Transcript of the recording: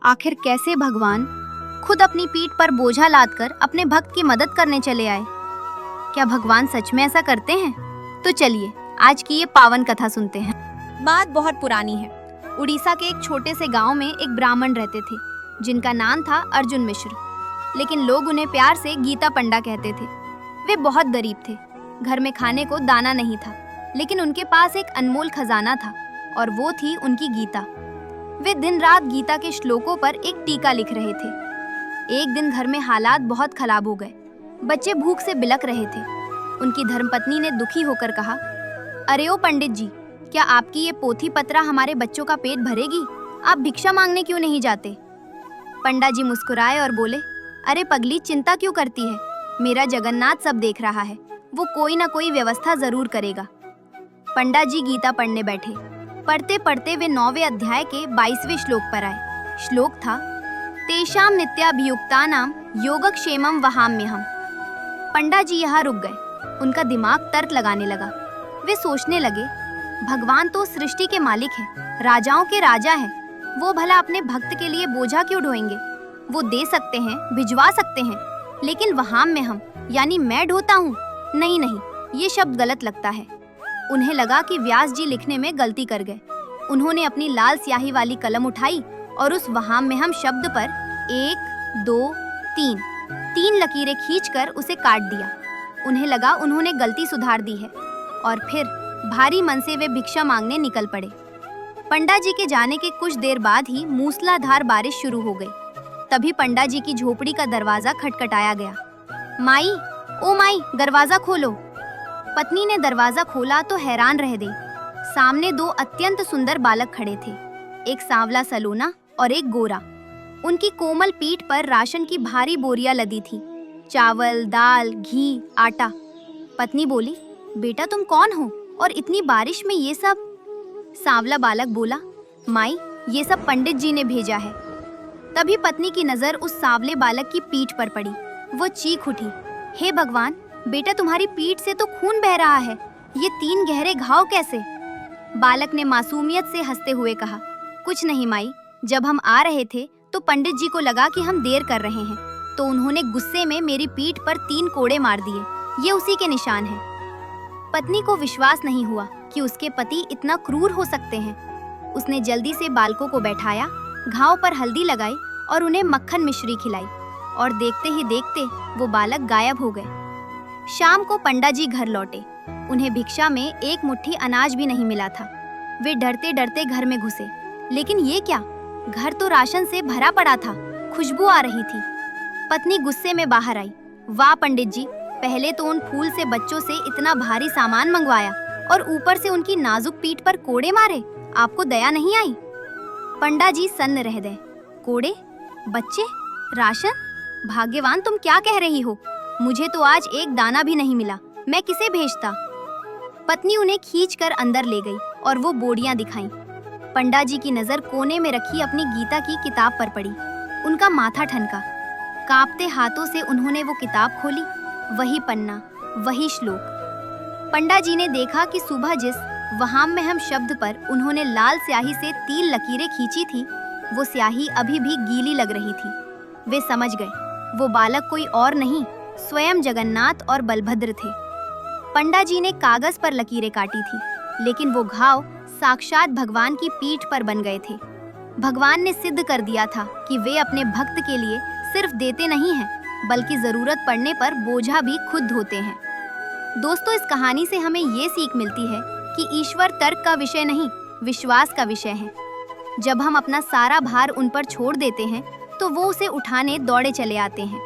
आखिर कैसे भगवान खुद अपनी पीठ पर बोझा लादकर अपने भक्त की मदद करने चले आए? क्या भगवान सच में ऐसा करते हैं? तो चलिए आज की ये पावन कथा सुनते हैं। बात बहुत पुरानी है। उड़ीसा के एक छोटे से गांव में एक ब्राह्मण रहते थे जिनका नाम था अर्जुन मिश्र, लेकिन लोग उन्हें प्यार से गीता पंडा कहते थे। वे बहुत गरीब थे, घर में खाने को दाना नहीं था, लेकिन उनके पास एक अनमोल खजाना था और वो थी उनकी गीता। वे दिन रात गीता के श्लोकों पर एक टीका लिख रहे थे। एक दिन घर में हालात बहुत खराब हो गए। बच्चे भूख से बिलक रहे थे। उनकी धर्मपत्नी ने दुखी होकर कहा, अरे ओ पंडित जी, क्या आपकी ये पोथी पत्रा हमारे बच्चों का पेट भरेगी? आप भिक्षा मांगने क्यों नहीं जाते? पंडा जी मुस्कुराए और बोले, अरे पगली, चिंता क्यों करती है? मेरा जगन्नाथ सब देख रहा है, वो कोई ना कोई व्यवस्था जरूर करेगा। पंडा जी गीता पढ़ने बैठे। पढ़ते पढ़ते वे 9वें अध्याय के 22वें श्लोक पर आए। श्लोक था, तेषाम नित्याभियुक्तानाम योगक्षेमम वहाम्यहम्। पंडा जी यहाँ रुक गए। उनका दिमाग तर्क लगाने लगा। वे सोचने लगे, भगवान तो सृष्टि के मालिक हैं, राजाओं के राजा हैं। वो भला अपने भक्त के लिए बोझा क्यों ढोएंगे? वो दे सकते हैं, भिजवा सकते हैं, लेकिन वहाम्यहम् यानी मैं ढोता हूँ? नहीं नहीं, ये शब्द गलत लगता है। उन्हें लगा कि व्यास जी लिखने में गलती कर गए। उन्होंने अपनी लाल स्याही वाली कलम उठाई और उस वहाम्यहम् शब्द पर 1, 2, 3 लकीरें खींचकर उसे काट दिया। उन्हें लगा उन्होंने गलती सुधार दी है और फिर भारी मन से वे भिक्षा मांगने निकल पड़े। पंडा जी के जाने के कुछ देर बाद ही मूसलाधार बारिश शुरू हो गई। तभी पंडा जी की झोपड़ी का दरवाजा खटखटाया गया। माई, ओ माई, दरवाजा खोलो। पत्नी ने दरवाजा खोला तो हैरान रह गई। सामने 2 अत्यंत सुंदर बालक खड़े थे, एक सांवला सलोना और एक गोरा। उनकी कोमल पीठ पर राशन की भारी बोरियां लदी थी, चावल, दाल, घी, आटा। पत्नी बोली, बेटा तुम कौन हो और इतनी बारिश में ये सब? सांवला बालक बोला, माई, ये सब पंडित जी ने भेजा है। तभी पत्नी की नजर उस सांवले बालक की पीठ पर पड़ी। वो चीख उठी, हे भगवान, बेटा तुम्हारी पीठ से तो खून बह रहा है, ये 3 गहरे घाव कैसे? बालक ने मासूमियत से हंसते हुए कहा, कुछ नहीं माई, जब हम आ रहे थे तो पंडित जी को लगा कि हम देर कर रहे हैं, तो उन्होंने गुस्से में मेरी पीठ पर 3 कोड़े मार दिए। ये उसी के निशान हैं। पत्नी को विश्वास नहीं हुआ कि उसके पति इतना क्रूर हो सकते हैं। उसने जल्दी से बालकों को बैठाया, घाव पर हल्दी लगाई और उन्हें मक्खन मिश्री खिलाई, और देखते ही देखते वो बालक गायब हो गए। शाम को पंडा जी घर लौटे। उन्हें भिक्षा में एक मुट्ठी अनाज भी नहीं मिला था। वे डरते डरते घर में घुसे, लेकिन ये क्या, घर तो राशन से भरा पड़ा था, खुशबू आ रही थी। पत्नी गुस्से में बाहर आई, वाह पंडित जी, पहले तो उन फूल से बच्चों से इतना भारी सामान मंगवाया और ऊपर से उनकी नाजुक पीठ पर कोड़े मारे, आपको दया नहीं आई? पंडा जी सन्न रह गए। कोड़े, बच्चे, राशन? भाग्यवान, तुम क्या कह रही हो? मुझे तो आज एक दाना भी नहीं मिला, मैं किसे भेजता? पत्नी उन्हें खींचकर अंदर ले गई और वो बोरियां दिखाईं। पंडा जी की नजर कोने में रखी अपनी गीता की किताब पर पड़ी। उनका माथा ठनका। कांपते हाथों से उन्होंने वो किताब खोली। वही पन्ना, वही श्लोक। पंडा जी ने देखा कि सुबह जिस वहाम्यहम् शब्द पर उन्होंने लाल स्याही से 3 लकीरें खींची थी, वो स्याही अभी भी गीली लग रही थी। वे समझ गए, वो बालक कोई और नहीं, स्वयं जगन्नाथ और बलभद्र थे। पंडा जी ने कागज पर लकीरें काटी थी, लेकिन वो घाव साक्षात भगवान की पीठ पर बन गए थे। भगवान ने सिद्ध कर दिया था कि वे अपने भक्त के लिए सिर्फ देते नहीं हैं, बल्कि जरूरत पड़ने पर बोझा भी खुद ढोते हैं। दोस्तों, इस कहानी से हमें ये सीख मिलती है कि ईश्वर तर्क का विषय नहीं, विश्वास का विषय है। जब हम अपना सारा भार उन पर छोड़ देते हैं, तो वो उसे उठाने दौड़े चले आते हैं।